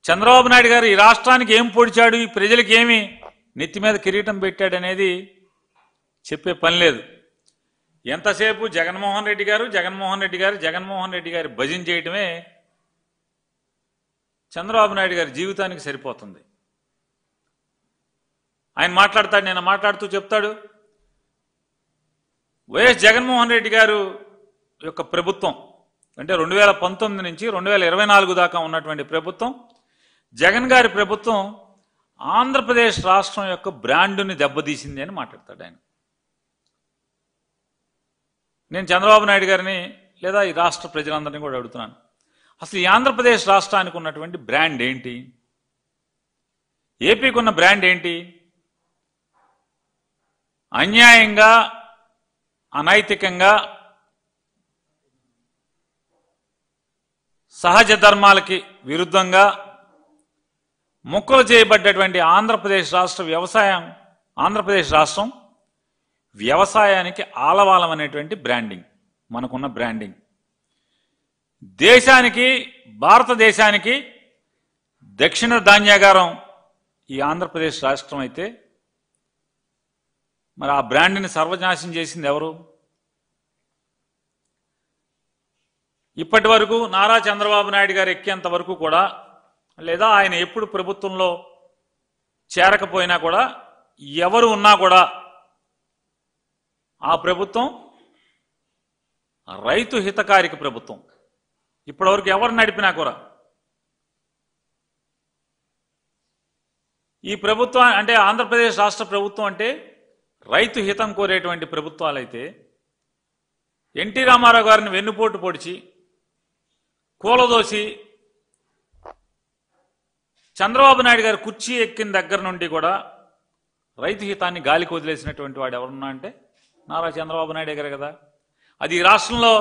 చంద్రబాబు నాయుడు గారు ఈ రాష్ట్రానికి ఏం పొడిచాడు, ఈ ప్రజలకు ఏమి నెత్తి మీద కిరీటం పెట్టాడనేది చెప్పే పని లేదు. ఎంతసేపు జగన్మోహన్ రెడ్డి గారు భజన చేయటమే చంద్రబాబు నాయుడు గారి జీవితానికి సరిపోతుంది. ఆయన మాట్లాడతాడు, నేను మాట్లాడుతూ చెప్తాడు, వైఎస్ జగన్మోహన్ రెడ్డి గారు యొక్క ప్రభుత్వం అంటే 2019 నుంచి 2024 దాకా ఉన్నటువంటి ప్రభుత్వం, జగన్ గారి ప్రభుత్వం ఆంధ్రప్రదేశ్ రాష్ట్రం యొక్క బ్రాండుని దెబ్బతీసింది అని మాట్లాడతాడు ఆయన. నేను చంద్రబాబు నాయుడు గారిని లేదా ఈ రాష్ట్ర ప్రజలందరినీ కూడా అడుగుతున్నాను, అసలు ఈ ఆంధ్రప్రదేశ్ రాష్ట్రానికి ఉన్నటువంటి బ్రాండ్ ఏంటి? ఏపీకి ఉన్న బ్రాండ్ ఏంటి? అన్యాయంగా, అనైతికంగా, సహజ ధర్మాలకి విరుద్ధంగా ముక్కలు చేయబడ్డటువంటి ఆంధ్రప్రదేశ్ రాష్ట్రం వ్యవసాయానికి ఆలవాలం అనేటువంటి బ్రాండింగ్ మనకున్న బ్రాండింగ్. దేశానికి, భారతదేశానికి దక్షిణ ధాన్యాగారం ఈ ఆంధ్రప్రదేశ్ రాష్ట్రం అయితే మరి ఆ బ్రాండ్ని సర్వనాశనం చేసింది ఎవరు? ఇప్పటి వరకు నారా చంద్రబాబు నాయుడు గారు ఎక్కేంత వరకు కూడా, లేదా ఆయన ఎప్పుడు ప్రభుత్వంలో చేరకపోయినా కూడా, ఎవరు ఉన్నా కూడా ఆ ప్రభుత్వం రైతు హితకారిక ప్రభుత్వం. ఇప్పటివరకు ఎవరు నడిపినా కూడా ఈ ప్రభుత్వం అంటే ఆంధ్రప్రదేశ్ రాష్ట్ర ప్రభుత్వం అంటే రైతు హితం కోరేటువంటి ప్రభుత్వాలైతే ఎన్టీ రామారావు గారిని వెన్నుపోటు పొడిచి కూలదోసి చంద్రబాబు నాయుడు గారు కుర్చీ ఎక్కిన దగ్గర నుండి కూడా రైతు హితాన్ని గాలికి వదిలేసినటువంటి వాడు ఎవరున్నా అంటే నారా చంద్రబాబు నాయుడు గారు కదా. అది ఈ రాష్ట్రంలో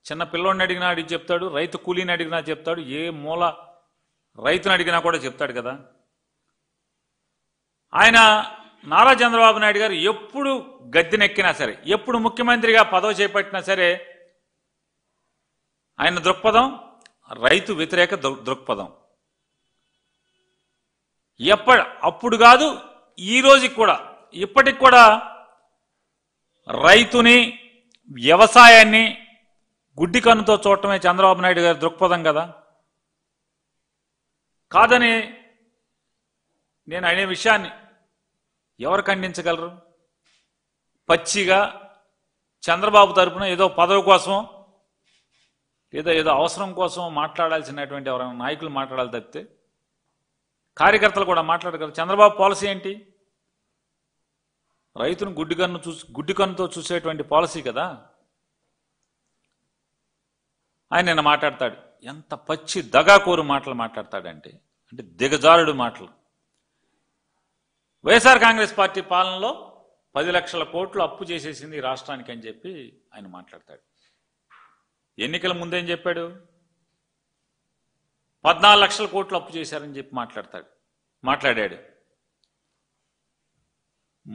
చిన్న పిల్లోడిని అడిగినా అడిగి చెప్తాడు, రైతు కూలీని అడిగినా చెప్తాడు, ఏ మూల రైతుని అడిగినా కూడా చెప్తాడు కదా. ఆయన నారా చంద్రబాబు నాయుడు గారు ఎప్పుడు గద్దెనెక్కినా సరే, ఎప్పుడు ముఖ్యమంత్రిగా పదవి చేపట్టినా సరే ఆయన దృక్పథం రైతు వ్యతిరేక దృక్పథం. అప్పుడు కాదు, ఈ రోజుకి కూడా, ఇప్పటికి కూడా రైతుని, వ్యవసాయాన్ని గుడ్డి కన్నుతో చూడటమే చంద్రబాబు నాయుడు గారి దృక్పథం కదా. కాదని నేను అనే విషయాన్ని ఎవరు ఖండించగలరు? పచ్చిగా చంద్రబాబు తరపున ఏదో పదవి కోసం ఏదో అవసరం కోసం మాట్లాడాల్సినటువంటి ఎవరైనా నాయకులు మాట్లాడాలి తప్పితే కార్యకర్తలు కూడా మాట్లాడగలరు. చంద్రబాబు పాలసీ ఏంటి? రైతును గుడ్డి కన్నుతో చూసేటువంటి పాలసీ కదా. ఆయన నిన్న మాట్లాడతాడు, ఎంత పచ్చి దగాకోరు మాటలు మాట్లాడతాడంటే, అంటే దిగజారుడు మాటలు. వైఎస్ఆర్ కాంగ్రెస్ పార్టీ పాలనలో 10 లక్షల కోట్లు అప్పు చేసేసింది రాష్ట్రానికి అని చెప్పి ఆయన మాట్లాడతాడు. ఎన్నికల ముందేం చెప్పాడు? 14 లక్షల కోట్లు అప్పు చేశారని చెప్పి మాట్లాడాడు.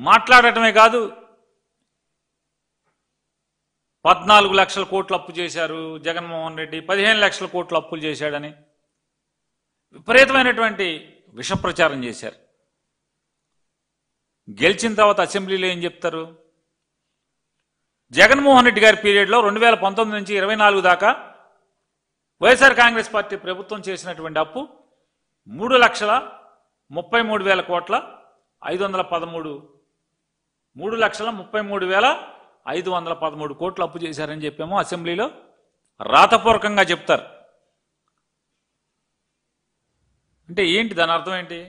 మాట్లాడటమే కాదు, 14 లక్షల కోట్లు అప్పు చేశారు జగన్మోహన్ రెడ్డి, 15 లక్షల కోట్లు అప్పులు చేశాడని విపరీతమైనటువంటి విష ప్రచారం చేశారు. గెలిచిన తర్వాత అసెంబ్లీలో ఏం చెప్తారు? జగన్మోహన్ రెడ్డి గారి పీరియడ్లో 2019 నుంచి 24 దాకా వైఎస్ఆర్ కాంగ్రెస్ పార్టీ ప్రభుత్వం చేసినటువంటి అప్పు 3,33,000 కోట్ల 513 3,33,513 కోట్లు అప్పు చేశారని చెప్పాము అసెంబ్లీలో రాతపూర్వకంగా చెప్తారు. అంటే ఏంటి దాని అర్థం ఏంటి?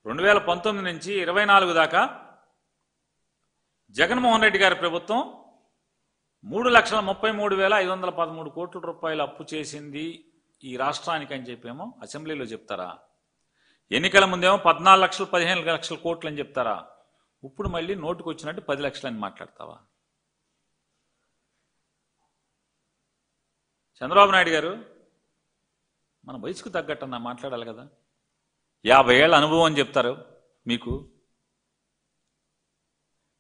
2019 నుంచి 24 దాకా జగన్మోహన్ రెడ్డి గారి ప్రభుత్వం 3,33,513 కోట్ల రూపాయలు అప్పు చేసింది ఈ రాష్ట్రానికి అని చెప్పేమో అసెంబ్లీలో చెప్తారా? ఎన్నికల ముందేమో 14 లక్షలు 15 లక్షల కోట్లు అని చెప్తారా? ఇప్పుడు మళ్ళీ నోటుకు వచ్చినట్టు 10 లక్షలు అని మాట్లాడతావా? చంద్రబాబు నాయుడు గారు మన వయసుకు తగ్గట్టన్నా మాట్లాడాలి కదా. 50 ఏళ్ల అనుభవం అని చెప్తారు మీకు.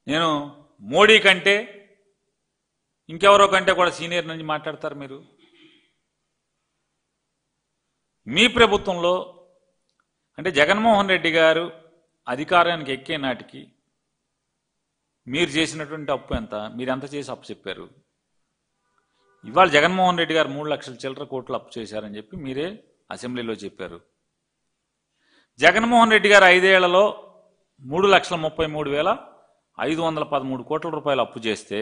నేను మోడీ కంటే ఇంకెవరో కంటే కూడా సీనియర్ నుంచి మాట్లాడతారు మీరు. మీ ప్రభుత్వంలో అంటే జగన్మోహన్ రెడ్డి గారు అధికారానికి ఎక్కే నాటికి మీరు చేసినటువంటి అప్పు ఎంత, మీరు ఎంత చేసి అప్పు చెప్పారు? ఇవాళ జగన్మోహన్ రెడ్డి గారు 3 లక్షల చిల్లర కోట్లు అప్పు చేశారని చెప్పి మీరే అసెంబ్లీలో చెప్పారు. జగన్మోహన్ రెడ్డి గారు 5 ఏళ్లలో 3,33,513 కోట్ల రూపాయలు అప్పు చేస్తే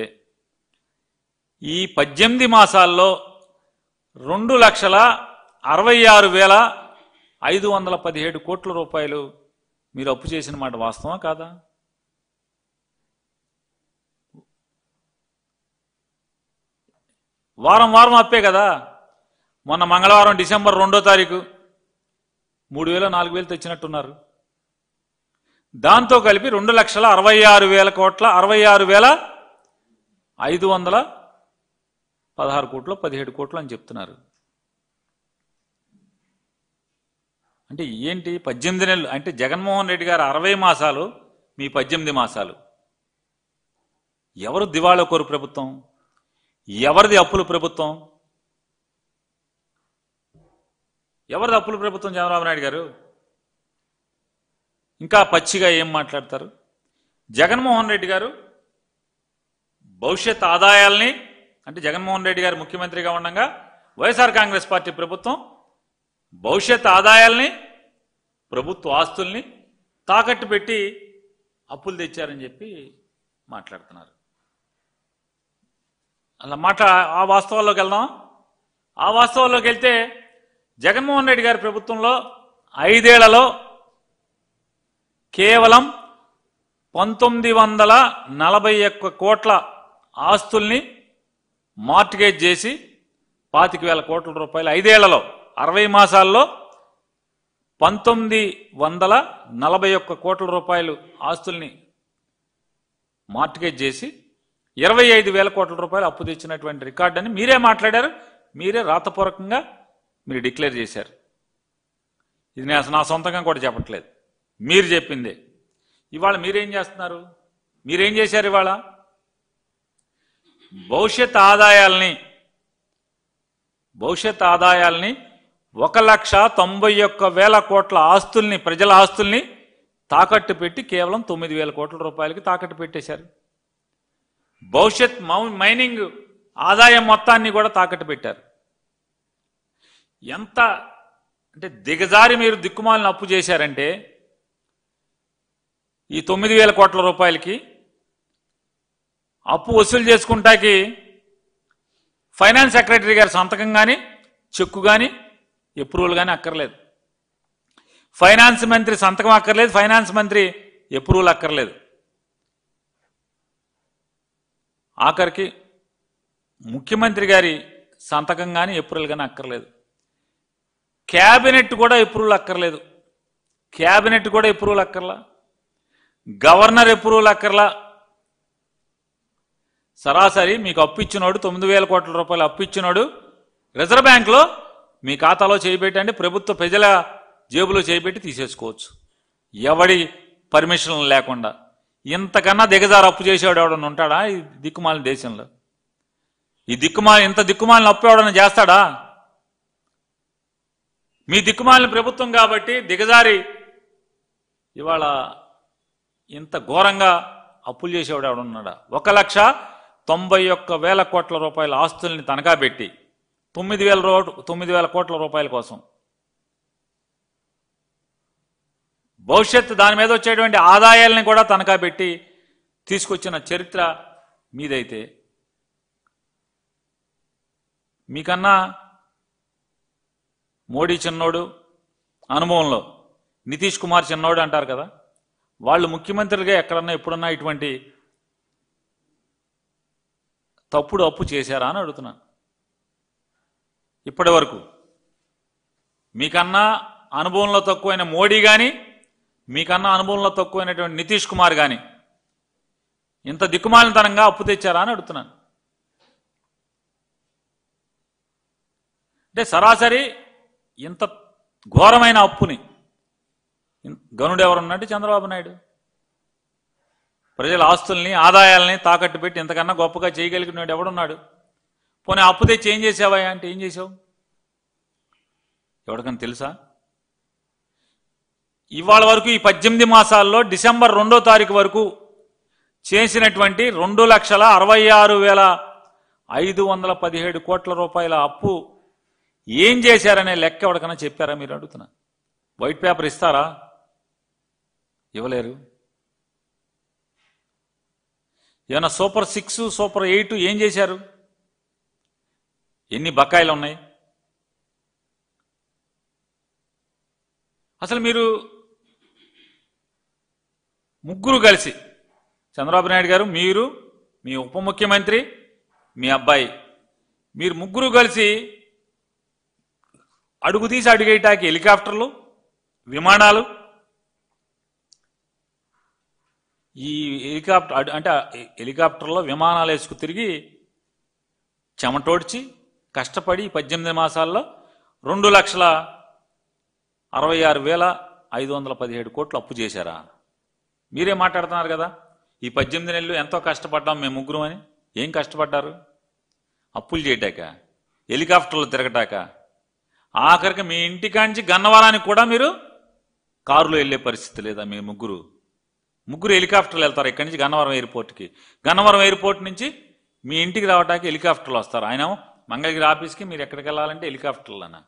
ఈ 18 మాసాల్లో 2,66,517 కోట్ల రూపాయలు మీరు అప్పు చేసిన మాట వాస్తవా కాదా? వారం వారం అప్పే కదా. మొన్న మంగళవారం డిసెంబర్ 2వ తారీఖు 3,000 4,000 తెచ్చినట్టున్నారు. దాంతో కలిపి 2,66,000 కోట్ల 66,516 కోట్లు 17 కోట్లు అని చెప్తున్నారు. అంటే ఏంటి 18 నెలలు అంటే జగన్మోహన్ రెడ్డి గారు 60 మాసాలు, మీ 18 మాసాలు. ఎవరు దివాళా కోరు ప్రభుత్వం? ఎవరిది అప్పుల ప్రభుత్వం? ఎవరిది అప్పుల ప్రభుత్వం? చంద్రబాబు నాయుడు గారు ఇంకా పచ్చిగా ఏం మాట్లాడతారు? జగన్మోహన్ రెడ్డి గారు భవిష్యత్ ఆదాయాల్ని అంటే జగన్మోహన్ రెడ్డి గారు ముఖ్యమంత్రిగా ఉండగా వైఎస్ఆర్ కాంగ్రెస్ పార్టీ ప్రభుత్వం భవిష్యత్ ఆదాయాల్ని, ప్రభుత్వ ఆస్తుల్ని తాకట్టు పెట్టి అప్పులు తెచ్చారని చెప్పి మాట్లాడుతున్నారు. అలా ఆ వాస్తవాల్లోకి వెళ్దాం. ఆ వాస్తవాల్లోకి వెళ్తే జగన్మోహన్ రెడ్డి గారి ప్రభుత్వంలో 5 ఏళ్లలో కేవలం 1,941 కోట్ల ఆస్తుల్ని మార్టిగేజ్ చేసి 25,000 కోట్ల రూపాయలు 5 ఏళ్లలో 60 మాసాల్లో 1,941 కోట్ల రూపాయలు ఆస్తుల్ని మార్టిగేజ్ చేసి 25,000 కోట్ల రూపాయలు అప్పు తెచ్చినటువంటి రికార్డు అని మీరే మాట్లాడారు. మీరే రాతపూర్వకంగా మీరు డిక్లేర్ చేశారు. ఇది నేను నా సొంతంగా కూడా చెప్పట్లేదు, మీరు చెప్పిందే. ఇవాళ మీరేం చేస్తున్నారు? మీరేం చేశారు? ఇవాళ భవిష్యత్ ఆదాయాల్ని 1,91,000 కోట్ల ఆస్తుల్ని, ప్రజల ఆస్తుల్ని తాకట్టు పెట్టి కేవలం 9,000 కోట్ల రూపాయలకి తాకట్టు పెట్టేశారు. భవిష్యత్ మైనింగ్ ఆదాయం మొత్తాన్ని కూడా తాకట్టు పెట్టారు. ఎంత అంటే దిగజారి మీరు దిక్కుమాలిన అప్పు చేశారంటే ఈ 9,000 కోట్ల రూపాయలకి అప్పు వసూలు చేసుకుంటాకి ఫైనాన్స్ సెక్రటరీ గారి సంతకం కానీ, చెక్కు కానీ, అప్రూవల్ కానీ అక్కర్లేదు. ఫైనాన్స్ మంత్రి సంతకం అక్కర్లేదు, ఫైనాన్స్ మంత్రి అప్రూవల్ అక్కర్లేదు. ఆఖరికి ముఖ్యమంత్రి గారి సంతకం కానీ అప్రూవల్ కానీ అక్కర్లేదు. క్యాబినెట్ కూడా అప్రూవల్ అక్కర్లేదు. క్యాబినెట్ కూడా అప్రూవల్ అక్కర్లా, గవర్నర్ అప్రూవల్ అక్కర్లా. సరాసరి మీకు అప్పు ఇచ్చినోడు 9,000 కోట్ల రూపాయలు అప్పు ఇచ్చినోడు రిజర్వ్ బ్యాంక్లో మీ ఖాతాలో చేయబెట్టండి, ప్రభుత్వ ప్రజల జేబులో చేయబెట్టి తీసేసుకోవచ్చు ఎవడి పర్మిషన్ లేకుండా. ఇంతకన్నా దిగజారు అప్పు చేసేవాడు ఎవడన్నా ఉంటాడా ఈ దిక్కుమాలిన దేశంలో? ఇంత దిక్కుమాలిన అప్పు ఎవడన్నా చేస్తాడా? మీ దిక్కుమాలిన ప్రభుత్వం కాబట్టి దిగజారి ఇవాళ ఇంత ఘోరంగా అప్పులు చేసేవాడు ఎవడున్నాడా? 1,91,000 కోట్ల రూపాయల ఆస్తుల్ని తనఖా పెట్టి 9,000 కోట్ల రూపాయల కోసం భవిష్యత్తు దాని మీద వచ్చేటువంటి ఆదాయాల్ని కూడా తనఖా పెట్టి తీసుకొచ్చిన చరిత్ర మీదైతే మీకన్నా మోడీ చిన్నోడు అనుభవంలో, నితీష్ కుమార్ చిన్నోడు అంటారు కదా, వాళ్ళు ముఖ్యమంత్రులుగా ఎక్కడన్నా ఎప్పుడన్నా ఇటువంటి తప్పుడు అప్పు చేశారా అని అడుగుతున్నాను. ఇప్పటి వరకు మీకన్నా అనుభవంలో తక్కువైన మోడీ కానీ, మీకన్నా అనుభవంలో తక్కువైనటువంటి నితీష్ కుమార్ కానీ ఇంత దిక్కుమాలినతనంగా అప్పు తెచ్చారా అని అడుగుతున్నాను. అంటే సరాసరి ఇంత ఘోరమైన అప్పుని గనుడు ఎవరున్నట్టు చంద్రబాబు నాయుడు. ప్రజల ఆస్తుల్ని, ఆదాయాల్ని తాకట్టు పెట్టి ఇంతకన్నా గొప్పగా చేయగలిగినాడు ఎవడున్నాడు? పోనీ అప్పు తెచ్చి ఏం చేసావా అంటే ఏం చేసావు? ఎవరికైనా తెలుసా? ఇవాళ వరకు ఈ 18 మాసాల్లో డిసెంబర్ 2వ తారీఖు వరకు చేసినటువంటి 2,66,517 కోట్ల రూపాయల అప్పు ఏం చేశారనే లెక్క ఎవరికైనా చెప్పారా మీరు అడుగుతున్నా? వైట్ పేపర్ ఇస్తారా? ఇవ్వలేరు. ఏమన్నా సూపర్ 6 సూపర్ 8 ఏం చేశారు? ఎన్ని బకాయిలు ఉన్నాయి? అసలు మీరు ముగ్గురు కలిసి, చంద్రబాబు నాయుడు గారు, మీరు, మీ ఉప ముఖ్యమంత్రి, మీ అబ్బాయి, మీరు ముగ్గురు కలిసి అడుగు తీసి అడుగేయటానికి హెలికాప్టర్లు, విమానాలు, ఈ హెలికాప్టర్లో విమానాలు వేసుకు తిరిగి చెమటోడ్చి కష్టపడి 18 మాసాల్లో 2,66,517 కోట్లు అప్పు చేశారా? మీరే మాట్లాడుతున్నారు కదా, ఈ 18 నెలలు ఎంతో కష్టపడ్డాం మేము ముగ్గురు అని. ఏం కష్టపడ్డారు? అప్పులు చేయటాక, హెలికాప్టర్లు తిరగటాక, ఆఖరికి మీ ఇంటికాంచి గన్నవరానికి కూడా మీరు కారులో వెళ్ళే పరిస్థితి లేదా? మీ ముగ్గురు హెలికాప్టర్లు వెళ్తారు ఇక్కడి నుంచి గన్నవరం ఎయిర్పోర్ట్కి. గన్నవరం ఎయిర్పోర్ట్ నుంచి మీ ఇంటికి రావడానికి హెలికాప్టర్లు వస్తారు. ఆయన మంగళగిరి ఆఫీస్కి మీరు ఎక్కడికి వెళ్ళాలంటే హెలికాప్టర్లన్నా.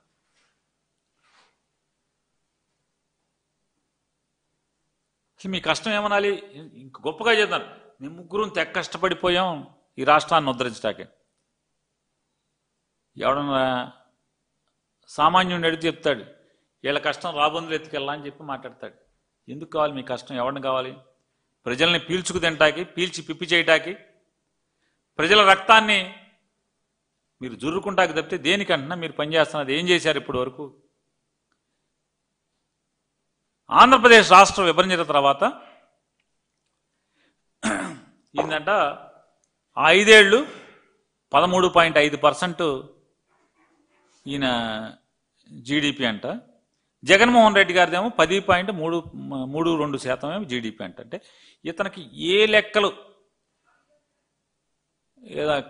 మీ కష్టం ఏమనాలి? ఇంక గొప్పగా చేద్దాం, మేము ముగ్గురు తెగ కష్టపడిపోయాం ఈ రాష్ట్రాన్ని ఉద్ధరించటానికి. ఎవడన్నా సామాన్యుడిని అడిగి చెప్తాడు, వీళ్ళ కష్టం రాబందులు ఎత్తుకెళ్ళా అని చెప్పి మాట్లాడతాడు. ఎందుకు కావాలి మీ కష్టం? ఎవరిని కావాలి? ప్రజల్ని పీల్చుకు తింటాకి, పీల్చి పిప్పి చేయటానికి, ప్రజల రక్తాన్ని మీరు జుర్రుకుంటాకి తప్పితే దేనికంటున్నా మీరు పనిచేస్తున్నది ఏం చేశారు ఇప్పటి వరకు? ఆంధ్రప్రదేశ్ రాష్ట్ర విభజన తర్వాత ఏంటంట, 5 ఏళ్ళు 13.5% ఈయన జీడిపి అంట. జగన్మోహన్ రెడ్డి గారిదేమో 10.32% జీడిపి అంట. అంటే ఇతనికి ఏ లెక్కలు,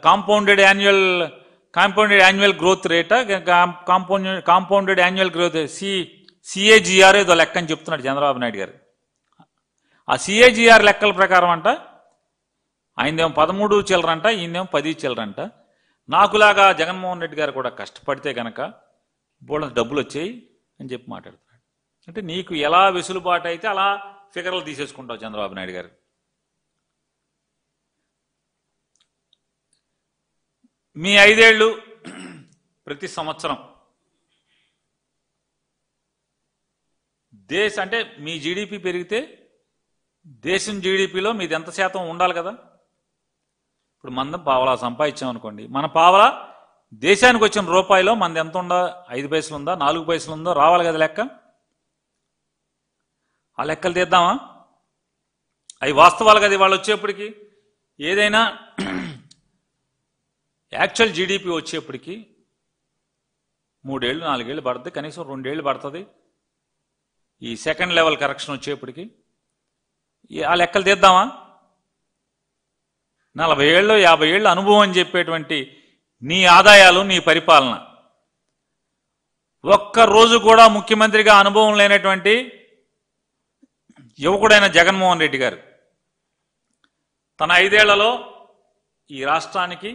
కాంపౌండెడ్ యాన్యువల్ గ్రోత్ రేటా, కాంపౌండెడ్ యాన్యువల్ గ్రోత్ CAGR ఏదో లెక్క అని చెప్తున్నాడు చంద్రబాబు నాయుడు గారు. ఆ CAGR లెక్కల ప్రకారం అంట ఆయనదేమో 13 చిల్లరంట, ఈయనదేమో 10 చిల్లరంట. నాకులాగా జగన్మోహన్ రెడ్డి గారు కూడా కష్టపడితే కనుక బోళ్ళ డబ్బులు వచ్చాయి అని చెప్పి మాట్లాడుతున్నాడు. అంటే నీకు ఎలా వెసులుబాటు అయితే అలా ఫిగర్లు తీసేసుకుంటావు చంద్రబాబు నాయుడు గారు. మీ 5 ఏళ్ళు ప్రతి సంవత్సరం అంటే మీ జీడిపి పెరిగితే దేశం జీడిపిలో మీది ఎంత శాతం ఉండాలి కదా? ఇప్పుడు మనం పావలా సంపాదించాం అనుకోండి, మన పావలా దేశానికి వచ్చిన రూపాయిలో మనది ఎంత ఉందా? 5 పైసలు ఉందా, 4 పైసలు ఉందో రావాలి కదా లెక్క. ఆ లెక్కలు తీద్దామా? అవి వాస్తవాలు కదా వాళ్ళు వచ్చేప్పటికి. ఏదైనా యాక్చువల్ జీడిపి వచ్చేప్పటికి 3 ఏళ్ళు 4 ఏళ్ళు పడుతుంది, కనీసం 2 ఏళ్ళు పడుతుంది. ఈ సెకండ్ లెవెల్ కరెక్షన్ వచ్చేప్పటికి ఆ లెక్కలు తీద్దామా? 40 ఏళ్ళు 50 ఏళ్ళు అనుభవం అని చెప్పేటువంటి నీ ఆదాయాలు, నీ పరిపాలన, ఒక్కరోజు కూడా ముఖ్యమంత్రిగా అనుభవం లేనటువంటి యువకుడైన జగన్మోహన్ రెడ్డి గారు తన 5 ఏళ్లలో ఈ రాష్ట్రానికి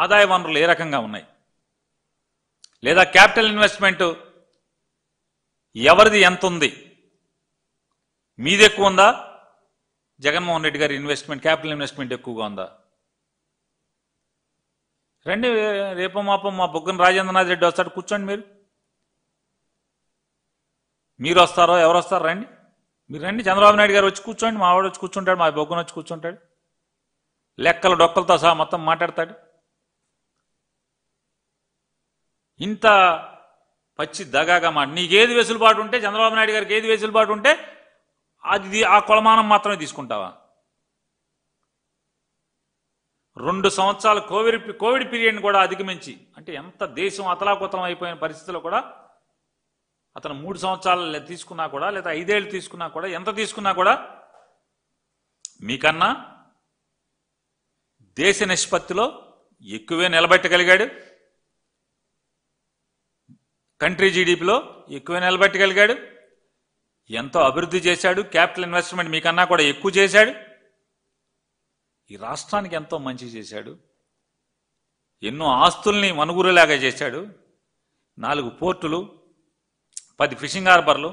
ఆదాయ వనరులు ఏ రకంగా ఉన్నాయి, లేదా క్యాపిటల్ ఇన్వెస్ట్మెంట్ ఎవరిది ఎంత ఉంది? మీది ఎక్కువ ఉందా? జగన్మోహన్ రెడ్డి గారి ఇన్వెస్ట్మెంట్, క్యాపిటల్ ఇన్వెస్ట్మెంట్ ఎక్కువగా ఉందా? రండి, రేపు మాపం మా బొగ్గన రాజేంద్రనాథ్ రెడ్డి వస్తాడు, కూర్చోండి. మీరు వస్తారో ఎవరు వస్తారో రండి, మీరు రండి. చంద్రబాబు నాయుడు గారు వచ్చి కూర్చోండి, మా వాడు వచ్చి కూర్చుంటాడు, మా బొగ్గన వచ్చి కూర్చుంటాడు, లెక్కలు డొక్కలతో సహా మొత్తం మాట్లాడతాడు. ఇంత పచ్చి దగాగా మాట. నీకేది వెసులుబాటు ఉంటే, చంద్రబాబు నాయుడు గారికి ఏది వెసులుబాటు ఉంటే అది ఆ కొలమానం మాత్రమే తీసుకుంటావా? 2 సంవత్సరాలు కోవిడ్ పీరియడ్ని కూడా అధిగమించి, అంటే ఎంత దేశం అతలాకుతలం అయిపోయిన పరిస్థితుల్లో కూడా అతను 3 సంవత్సరాలు తీసుకున్నా కూడా, లేదా 5 ఏళ్ళు తీసుకున్నా కూడా, ఎంత తీసుకున్నా కూడా మీకన్నా దేశ నిష్పత్తిలో ఎక్కువే నిలబెట్టగలిగాడు. కంట్రీ జీడిపిలో ఎక్కువ నిలబెట్టగలిగాడు, ఎంతో అభివృద్ధి చేశాడు, క్యాపిటల్ ఇన్వెస్ట్మెంట్ మీకన్నా కూడా ఎక్కువ చేశాడు, ఈ రాష్ట్రానికి ఎంతో మంచి చేశాడు, ఎన్నో ఆస్తుల్ని మనుగురులాగా చేశాడు. 4 పోర్టులు, 10 ఫిషింగ్ హార్బర్లు,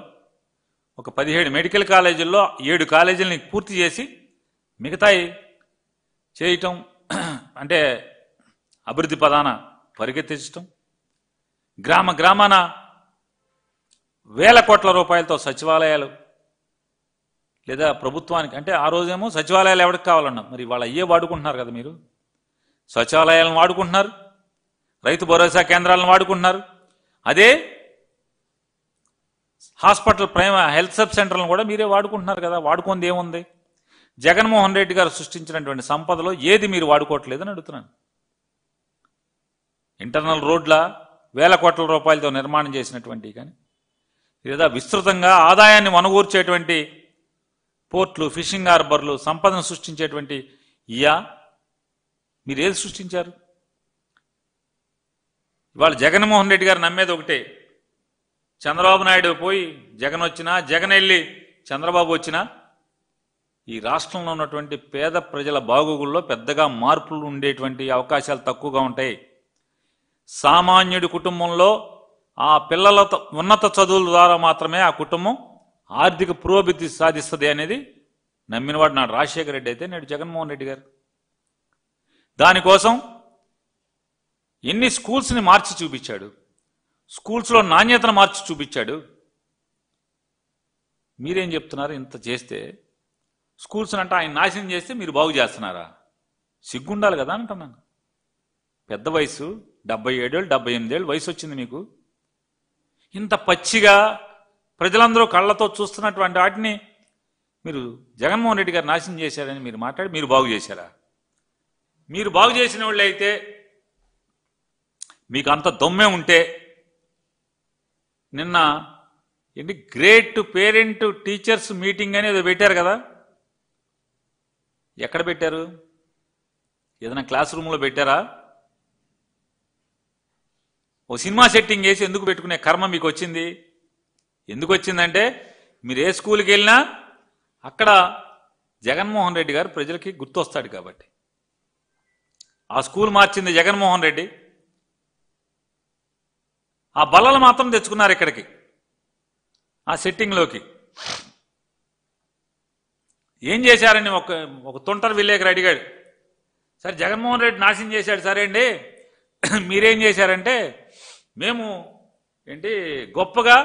ఒక 17 మెడికల్ కాలేజీల్లో 7 కాలేజీలని పూర్తి చేసి మిగతాయి చేయటం అంటే అభివృద్ధి పదాన పరిగెత్తించటం, గ్రామ గ్రామాన వేల కోట్ల రూపాయలతో సచివాలయాలు లేదా ప్రభుత్వానికి, అంటే ఆ రోజేమో సచివాలయాలు ఎవరికి కావాలన్నా మరి వాళ్ళు అయ్యే వాడుకుంటున్నారు కదా, మీరు సచివాలయాలను వాడుకుంటున్నారు, రైతు భరోసా కేంద్రాలను వాడుకుంటున్నారు, అదే హాస్పిటల్ హెల్త్ సబ్ సెంటర్లను కూడా మీరే వాడుకుంటున్నారు కదా. వాడుకుంది ఏముంది? జగన్మోహన్ రెడ్డి గారు సృష్టించినటువంటి సంపదలో ఏది మీరు వాడుకోవట్లేదని అడుగుతున్నాను. ఇంటర్నల్ రోడ్ల వేల కోట్ల రూపాయలతో నిర్మాణం చేసినటువంటి కానీ, లేదా విస్తృతంగా ఆదాయాన్ని వనగూర్చేటువంటి పోర్ట్లు, ఫిషింగ్ హార్బర్లు, సంపదను సృష్టించేటువంటి మీరేది సృష్టించారు? ఇవాళ జగన్మోహన్ రెడ్డి గారు నమ్మేది ఒకటే, చంద్రబాబు నాయుడు పోయి జగన్ వచ్చినా, జగన్ వెళ్ళి చంద్రబాబు వచ్చినా ఈ రాష్ట్రంలో ఉన్నటువంటి పేద ప్రజల బాగోగుల్లో పెద్దగా మార్పులు ఉండేటువంటి అవకాశాలు తక్కువగా ఉంటాయి. సామాన్యుడి కుటుంబంలో ఆ పిల్లలతో ఉన్నత చదువుల ద్వారా మాత్రమే ఆ కుటుంబం ఆర్థిక పురోభివృద్ధి సాధిస్తుంది అనేది నమ్మినవాడు నాడు రాజశేఖర రెడ్డి అయితే నేడు జగన్మోహన్ రెడ్డి గారు. దానికోసం ఎన్ని స్కూల్స్ని మార్చి చూపించాడు, స్కూల్స్లో నాణ్యతను మార్చి చూపించాడు. మీరేం చెప్తున్నారు? ఇంత చేస్తే స్కూల్స్ అంటే ఆయన నాశనం చేస్తే మీరు బాగు చేస్తున్నారా? సిగ్గుండాలి కదా అంటున్నాను. పెద్ద వయసు 77 ఏళ్ళు 78 ఏళ్ళు వయసు వచ్చింది మీకు. ఇంత పచ్చిగా ప్రజలందరూ కళ్ళతో చూస్తున్నటువంటి వాటిని మీరు జగన్మోహన్ రెడ్డి గారు నాశనం చేశారని మీరు మాట్లాడి మీరు బాగు చేశారా? మీరు బాగు చేసిన వాళ్ళు అయితే మీకు అంత దొమ్మే ఉంటే నిన్న ఏంటి గ్రేట్ పేరెంట్ టీచర్స్ మీటింగ్ అనేది పెట్టారు కదా, ఎక్కడ పెట్టారు? ఏదైనా క్లాస్ రూమ్లో పెట్టారా? ఓ సినిమా సెట్టింగ్ వేసి ఎందుకు పెట్టుకునే కర్మ మీకు వచ్చింది? ఎందుకు వచ్చిందంటే మీరు ఏ స్కూల్కి వెళ్ళినా అక్కడ జగన్మోహన్ రెడ్డి గారు ప్రజలకి గుర్తొస్తాడు కాబట్టి. ఆ స్కూల్ మార్చింది జగన్మోహన్ రెడ్డి, ఆ బల్లలు మాత్రం తెచ్చుకున్నారు ఇక్కడికి, ఆ సెట్టింగ్లోకి. ఏం చేశారని ఒక తొంటరి విలేకరు అడిగాడు. సరే జగన్మోహన్ రెడ్డి నాశనం చేశాడు సరే అండి, మీరేం చేశారంటే మేము ఏంటి గొప్పగా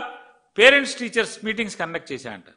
పేరెంట్స్ టీచర్స్ మీటింగ్స్ కండక్ట్ చేశారంట.